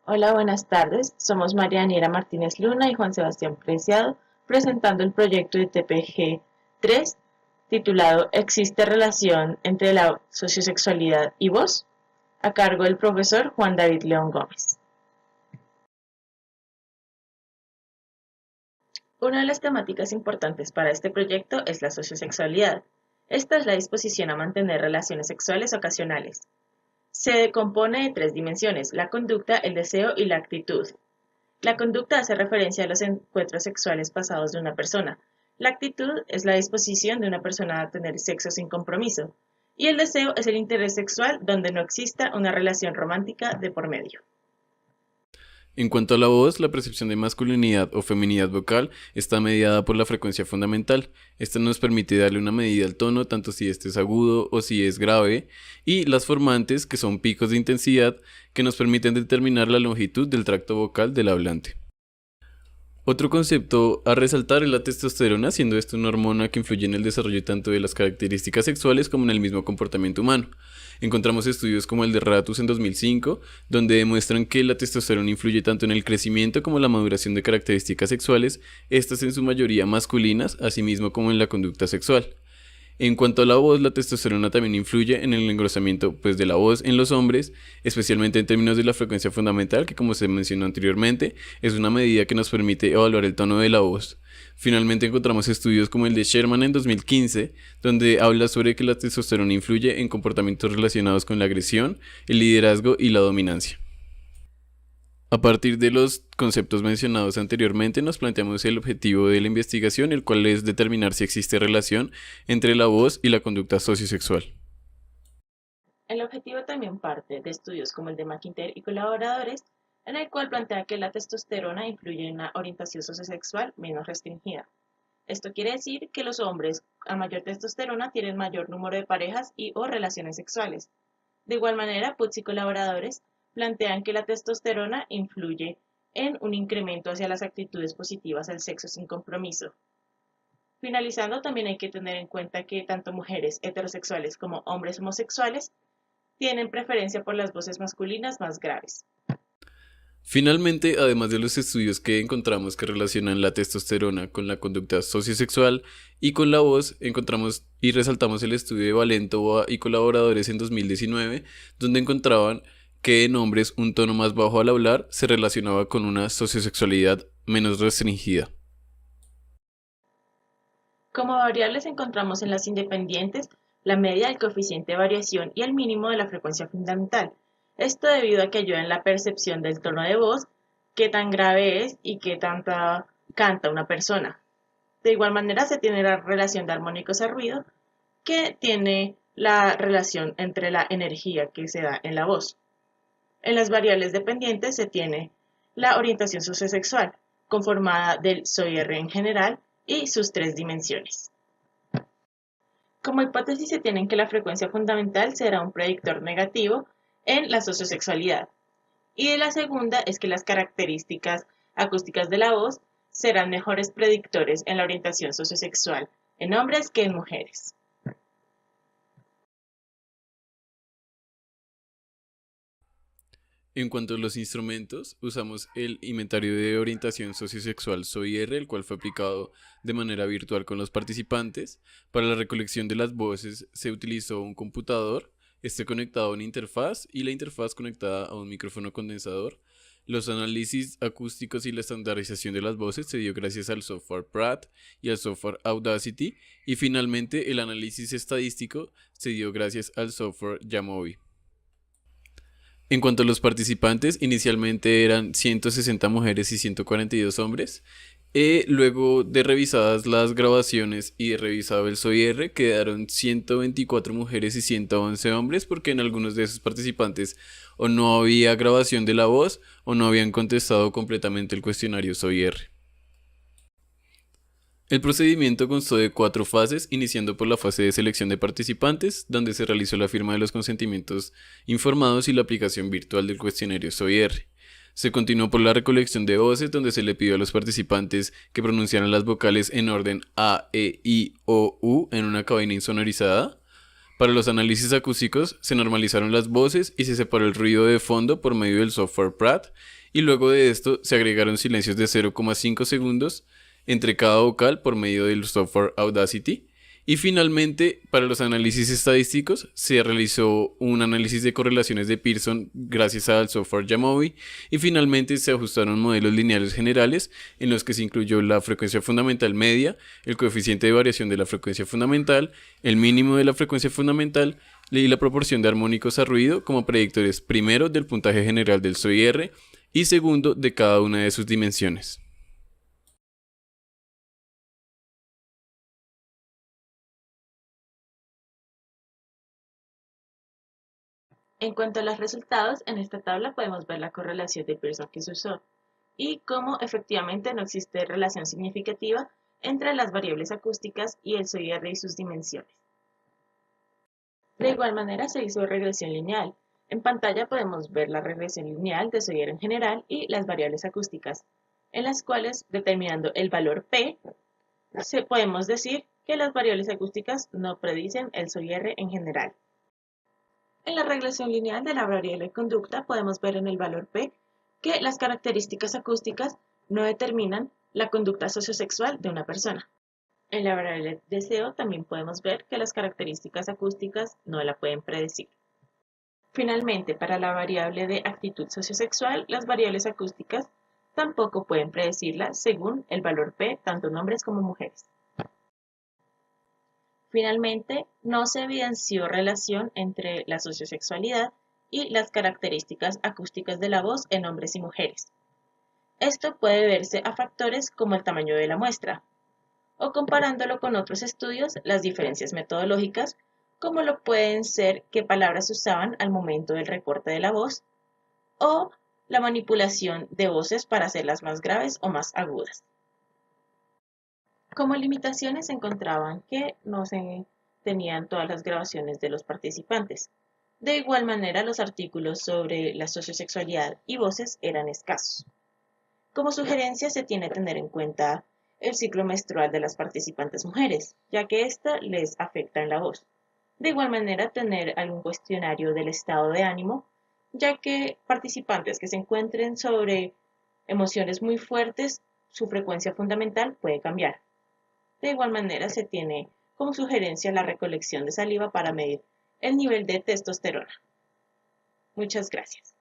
Hola, buenas tardes. Somos María Daniela Martínez Luna y Juan Sebastián Preciado presentando el proyecto de TPG 3 titulado ¿Existe relación entre la sociosexualidad y voz? A cargo del profesor Juan David León Gómez. Una de las temáticas importantes para este proyecto es la sociosexualidad. Esta es la disposición a mantener relaciones sexuales ocasionales. Se compone de tres dimensiones: la conducta, el deseo y la actitud. La conducta hace referencia a los encuentros sexuales pasados de una persona. La actitud es la disposición de una persona a tener sexo sin compromiso. Y el deseo es el interés sexual donde no exista una relación romántica de por medio. En cuanto a la voz, la percepción de masculinidad o feminidad vocal está mediada por la frecuencia fundamental. Esta nos permite darle una medida al tono, tanto si este es agudo o si es grave, y las formantes, que son picos de intensidad, que nos permiten determinar la longitud del tracto vocal del hablante. Otro concepto a resaltar es la testosterona, siendo esta una hormona que influye en el desarrollo tanto de las características sexuales como en el mismo comportamiento humano. Encontramos estudios como el de Ratus en 2005, donde demuestran que la testosterona influye tanto en el crecimiento como en la maduración de características sexuales, estas en su mayoría masculinas, asimismo como en la conducta sexual. En cuanto a la voz, la testosterona también influye en el engrosamiento de la voz en los hombres, especialmente en términos de la frecuencia fundamental, que como se mencionó anteriormente, es una medida que nos permite evaluar el tono de la voz. Finalmente encontramos estudios como el de Sherman en 2015, donde habla sobre que la testosterona influye en comportamientos relacionados con la agresión, el liderazgo y la dominancia. A partir de los conceptos mencionados anteriormente, nos planteamos el objetivo de la investigación, el cual es determinar si existe relación entre la voz y la conducta sociosexual. El objetivo también parte de estudios como el de McIntyre y colaboradores, en el cual plantea que la testosterona influye en una orientación sociosexual menos restringida. Esto quiere decir que los hombres a mayor testosterona tienen mayor número de parejas y o relaciones sexuales. De igual manera, Putz y colaboradores plantean que la testosterona influye en un incremento hacia las actitudes positivas al sexo sin compromiso. Finalizando, también hay que tener en cuenta que tanto mujeres heterosexuales como hombres homosexuales tienen preferencia por las voces masculinas más graves. Finalmente, además de los estudios que encontramos que relacionan la testosterona con la conducta sociosexual y con la voz, encontramos y resaltamos el estudio de Valentova y colaboradores en 2019, donde encontraban que en hombres un tono más bajo al hablar se relacionaba con una sociosexualidad menos restringida. Como variables encontramos en las independientes la media del coeficiente de variación y el mínimo de la frecuencia fundamental. Esto debido a que ayuda en la percepción del tono de voz, qué tan grave es y qué tanta canta una persona. De igual manera se tiene la relación de armónicos a ruido, que tiene la relación entre la energía que se da en la voz. En las variables dependientes se tiene la orientación sociosexual, conformada del soy R en general y sus tres dimensiones. Como hipótesis se tiene que la frecuencia fundamental será un predictor negativo en la sociosexualidad. Y la segunda es que las características acústicas de la voz serán mejores predictores en la orientación sociosexual en hombres que en mujeres. En cuanto a los instrumentos, usamos el inventario de orientación sociosexual SOIR, el cual fue aplicado de manera virtual con los participantes. Para la recolección de las voces se utilizó un computador, este conectado a una interfaz y la interfaz conectada a un micrófono condensador. Los análisis acústicos y la estandarización de las voces se dio gracias al software Pratt y al software Audacity, y finalmente el análisis estadístico se dio gracias al software Jamovi. En cuanto a los participantes, inicialmente eran 160 mujeres y 142 hombres. Luego de revisadas las grabaciones y de revisado el SOIR, quedaron 124 mujeres y 111 hombres, porque en algunos de esos participantes o no había grabación de la voz o no habían contestado completamente el cuestionario SOIR. El procedimiento constó de 4 fases, iniciando por la fase de selección de participantes, donde se realizó la firma de los consentimientos informados y la aplicación virtual del cuestionario SOIR. Se continuó por la recolección de voces, donde se le pidió a los participantes que pronunciaran las vocales en orden A, E, I, O, U en una cabina insonorizada. Para los análisis acústicos se normalizaron las voces y se separó el ruido de fondo por medio del software Pratt, y luego de esto se agregaron silencios de 0,5 segundos entre cada vocal por medio del software Audacity. Y finalmente, para los análisis estadísticos, se realizó un análisis de correlaciones de Pearson gracias al software Jamovi, y finalmente se ajustaron modelos lineales generales en los que se incluyó la frecuencia fundamental media, el coeficiente de variación de la frecuencia fundamental, el mínimo de la frecuencia fundamental y la proporción de armónicos a ruido como predictores, primero del puntaje general del SOIR y segundo de cada una de sus dimensiones. En cuanto a los resultados, en esta tabla podemos ver la correlación de Pearson que se usó y cómo efectivamente no existe relación significativa entre las variables acústicas y el SOIR y sus dimensiones. De igual manera se hizo regresión lineal. En pantalla podemos ver la regresión lineal de SOIR en general y las variables acústicas, en las cuales, determinando el valor P, podemos decir que las variables acústicas no predicen el SOIR en general. En la regresión lineal de la variable conducta podemos ver en el valor P que las características acústicas no determinan la conducta sociosexual de una persona. En la variable deseo también podemos ver que las características acústicas no la pueden predecir. Finalmente, para la variable de actitud sociosexual, las variables acústicas tampoco pueden predecirla según el valor P, tanto en hombres como mujeres. Finalmente, no se evidenció relación entre la sociosexualidad y las características acústicas de la voz en hombres y mujeres. Esto puede verse a factores como el tamaño de la muestra, o comparándolo con otros estudios, las diferencias metodológicas, como lo pueden ser qué palabras se usaban al momento del recorte de la voz, o la manipulación de voces para hacerlas más graves o más agudas. Como limitaciones se encontraban que no se tenían todas las grabaciones de los participantes. De igual manera, los artículos sobre la sociosexualidad y voces eran escasos. Como sugerencia se tiene que tener en cuenta el ciclo menstrual de las participantes mujeres, ya que esto les afecta en la voz. De igual manera, tener algún cuestionario del estado de ánimo, ya que participantes que se encuentren sobre emociones muy fuertes, su frecuencia fundamental puede cambiar. De igual manera, se tiene como sugerencia la recolección de saliva para medir el nivel de testosterona. Muchas gracias.